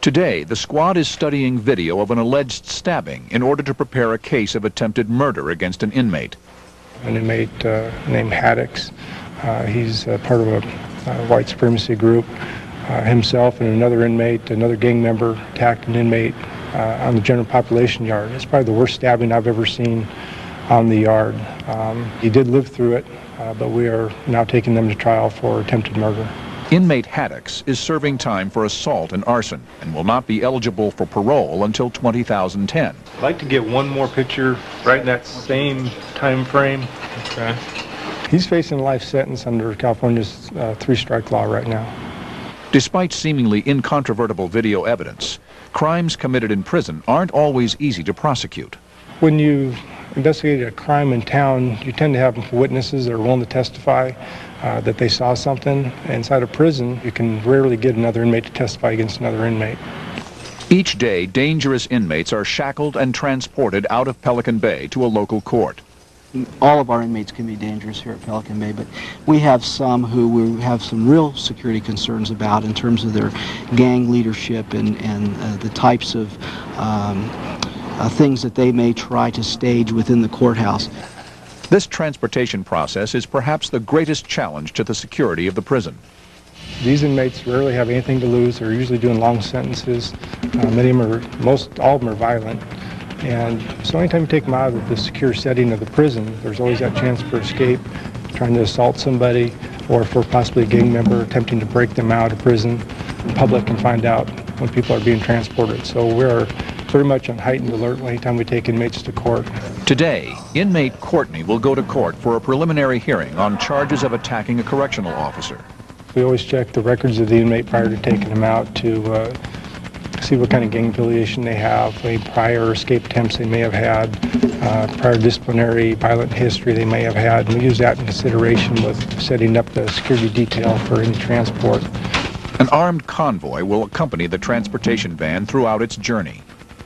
Today, the squad is studying video of an alleged stabbing in order to prepare a case of attempted murder against an inmate. An inmate named Haddix. He's part of a white supremacy group. Himself and another inmate, another gang member, attacked an inmate on the general population yard. It's probably the worst stabbing I've ever seen on the yard. He did live through it, but we are now taking them to trial for attempted murder. Inmate Haddix is serving time for assault and arson and will not be eligible for parole until 2010. I'd like to get one more picture right in that same time frame. Okay. He's facing a life sentence under California's three-strike law right now. Despite seemingly incontrovertible video evidence, crimes committed in prison aren't always easy to prosecute. When you investigate a crime in town, you tend to have witnesses that are willing to testify that they saw something. Inside a prison, you can rarely get another inmate to testify against another inmate. Each day, dangerous inmates are shackled and transported out of Pelican Bay to a local court. All of our inmates can be dangerous here at Pelican Bay, but we have some who we have some real security concerns about in terms of their gang leadership and the types of things that they may try to stage within the courthouse. This transportation process is perhaps the greatest challenge to the security of the prison. These inmates rarely have anything to lose. They're usually doing long sentences. Many of them are, all of them are violent. And so anytime you take them out of the secure setting of the prison, there's always that chance for escape, trying to assault somebody, or for possibly a gang member attempting to break them out of prison. The public can find out when people are being transported. So we're very much on heightened alert anytime we take inmates to court. Today, inmate Courtney will go to court for a preliminary hearing on charges of attacking a correctional officer. We always check the records of the inmate prior to taking them out to see what kind of gang affiliation they have, any prior escape attempts they may have had, prior disciplinary violent history they may have had, and we use that in consideration with setting up the security detail for any transport. An armed convoy will accompany the transportation van throughout its journey.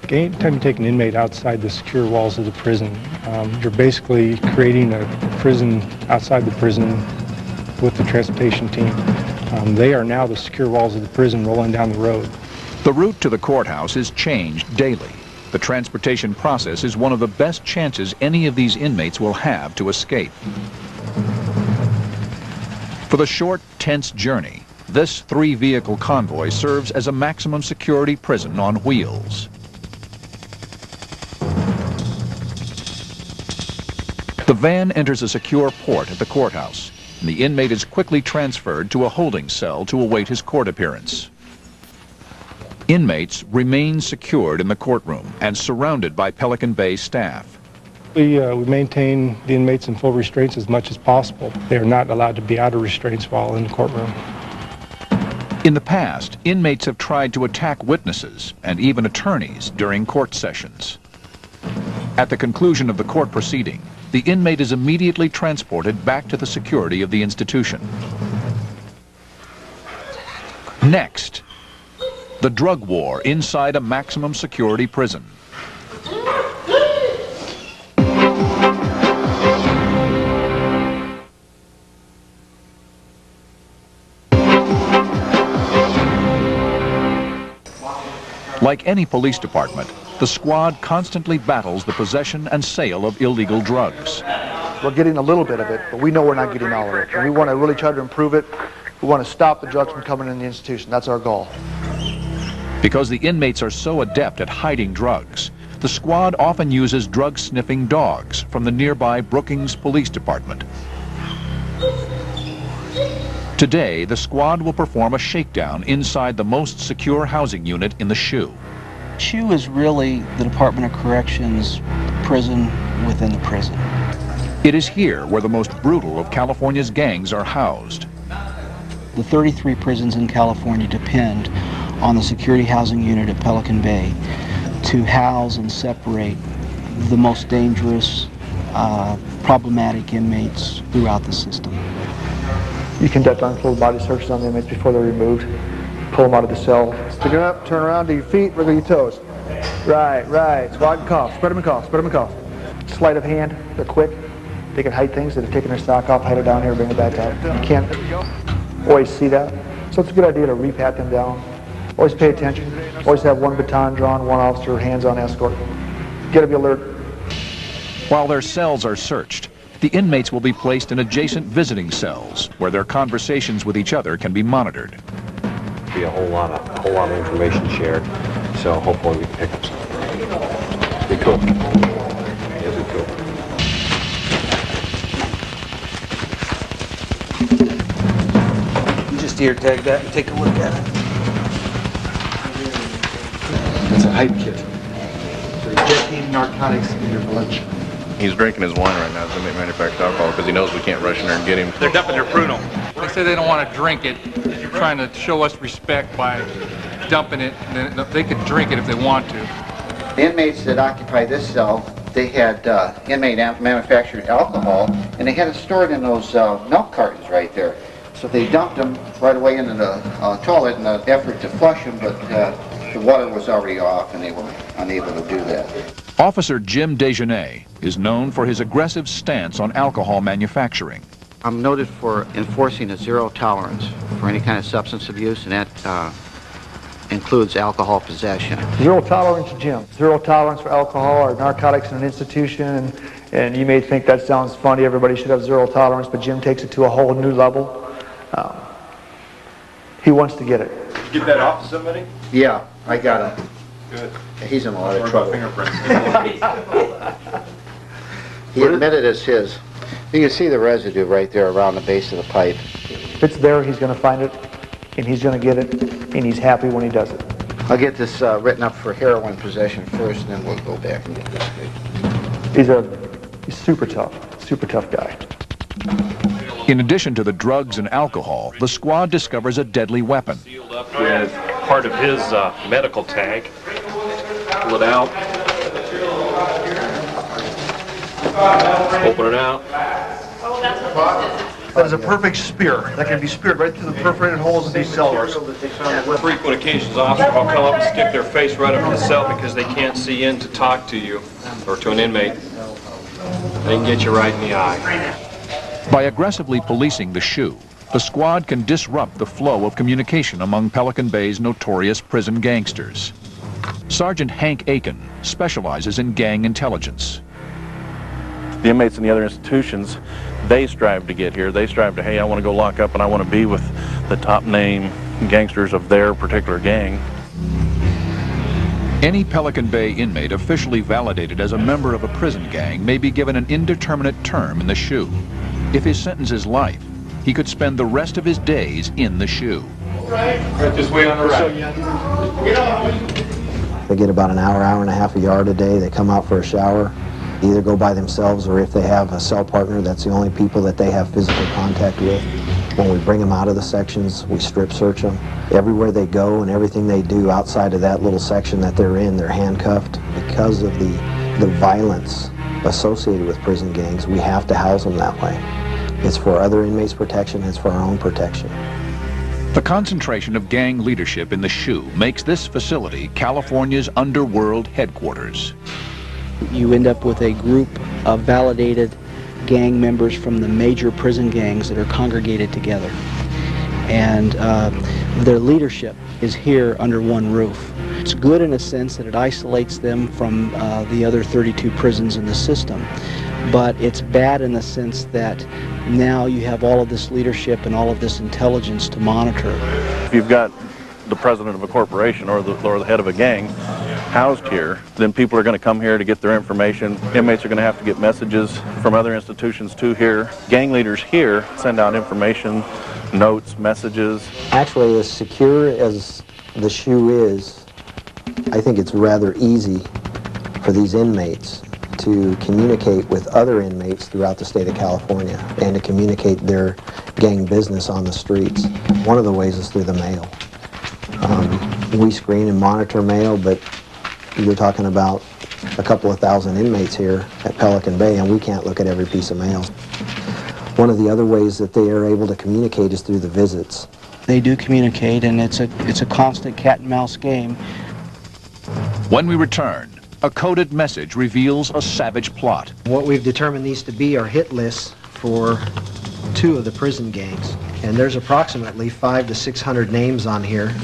Anytime you take an inmate outside the secure walls of the prison, you're basically creating a prison outside the prison with the transportation team. They are now the secure walls of the prison rolling down the road. The route to the courthouse is changed daily. The transportation process is one of the best chances any of these inmates will have to escape. For the short, tense journey, this three-vehicle convoy serves as a maximum security prison on wheels. The van enters a secure port at the courthouse, and the inmate is quickly transferred to a holding cell to await his court appearance. Inmates remain secured in the courtroom and surrounded by Pelican Bay staff. We maintain the inmates in full restraints as much as possible. They are not allowed to be out of restraints while in the courtroom. In the past, inmates have tried to attack witnesses and even attorneys during court sessions. At the conclusion of the court proceeding, the inmate is immediately transported back to the security of the institution. Next, the drug war inside a maximum security prison. Like any police department, the squad constantly battles the possession and sale of illegal drugs. We're getting a little bit of it, but we know we're not getting all of it. And we want to really try to improve it. We want to stop the drugs from coming in the institution. That's our goal. Because the inmates are so adept at hiding drugs, the squad often uses drug-sniffing dogs from the nearby Brookings Police Department. Today, the squad will perform a shakedown inside the most secure housing unit in the SHU. SHU is really the Department of Corrections prison within the prison. It is here where the most brutal of California's gangs are housed. The 33 prisons in California depend on the security housing unit at Pelican Bay to house and separate the most dangerous, problematic inmates throughout the system. You conduct full body searches on the inmates before they're removed. Pull them out of the cell. Stick it up, turn around to your feet, wiggle your toes. Right. Squat and cough. Spread them and cough. Sleight of hand, they're quick. They can hide things that have taken their sock off, hide it down here, bring it back up. You can't always see that. So it's a good idea to re-pat them down. Always pay attention. Always have one baton drawn, one officer, hands-on escort. Gotta be alert. While their cells are searched, the inmates will be placed in adjacent visiting cells where their conversations with each other can be monitored. Be a whole lot of information shared, so hopefully we can pick up something. Be cool. It'll be cool. You just ear tag that and take a look at it. It's a hype kit. So you're injecting narcotics in your bloodstream. He's drinking his wine right now, so they manufacture alcohol because he knows we can't rush in there and get him. They're dumping their Pruno. They say they don't want to drink it. They're trying to show us respect by dumping it. And then they can drink it if they want to. The inmates that occupy this cell, they had inmate manufactured alcohol, and they had it stored in those milk cartons right there. So they dumped them right away into the toilet in an effort to flush them, but the water was already off, and they were unable to do that. Officer Jim Dejanay is known for his aggressive stance on alcohol manufacturing. I'm noted for enforcing a zero tolerance for any kind of substance abuse, and that includes alcohol possession. Zero tolerance, Jim. Zero tolerance for alcohol or narcotics in an institution. And you may think that sounds funny. Everybody should have zero tolerance, but Jim takes it to a whole new level. He wants to get it. Did you get that off to somebody? Yeah, I got him. Good. He's in a lot of trouble. Fingerprints. He admitted it's his. You can see the residue right there around the base of the pipe. If it's there, he's going to find it, and he's going to get it, and he's happy when he does it. I'll get this written up for heroin possession first, and then we'll go back and get this. He's super tough guy. In addition to the drugs and alcohol, the squad discovers a deadly weapon. Sealed up with part of his medical tag. Pull it out. Open it out. That is a perfect spear. That can be speared right through the perforated holes of these cell doors. On frequent occasions, officers will come up and stick their face right up in the cell because they can't see in to talk to you or to an inmate. They can get you right in the eye. By aggressively policing the SHU, the squad can disrupt the flow of communication among Pelican Bay's notorious prison gangsters. Sergeant Hank Aiken specializes in gang intelligence. The inmates in the other institutions, they strive to get here. They strive to, hey, I want to go lock up and I want to be with the top name gangsters of their particular gang. Any Pelican Bay inmate officially validated as a member of a prison gang may be given an indeterminate term in the SHU. If his sentence is life, he could spend the rest of his days in the SHU. Right this way on the right. They get about an hour and a half a yard a day. They come out for a shower, either go by themselves, or if they have a cell partner, that's the only people that they have physical contact with. When we bring them out of the sections, we strip search them. Everywhere they go and everything they do outside of that little section that they're in, they're handcuffed. Because of the violence associated with prison gangs, we have to house them that way. It's for other inmates' protection, it's for our own protection. The concentration of gang leadership in the SHU makes this facility California's underworld headquarters. You end up with a group of validated gang members from the major prison gangs that are congregated together. And their leadership is here under one roof. It's good in a sense that it isolates them from the other 32 prisons in the system, but it's bad in the sense that now you have all of this leadership and all of this intelligence to monitor. If you've got the president of a corporation or the head of a gang housed here, then people are going to come here to get their information. Inmates are going to have to get messages from other institutions to here. Gang leaders here send out information, notes, messages. Actually, as secure as the SHU is, I think it's rather easy for these inmates to communicate with other inmates throughout the state of California and to communicate their gang business on the streets. One of the ways is through the mail. We screen and monitor mail, but you're talking about a couple of thousand inmates here at Pelican Bay, and we can't look at every piece of mail. One of the other ways that they are able to communicate is through the visits. They do communicate, and it's a constant cat and mouse game. When we return, a coded message reveals a savage plot. What we've determined these to be are hit lists for 2 of the prison gangs. And there's approximately 500 to 600 names on here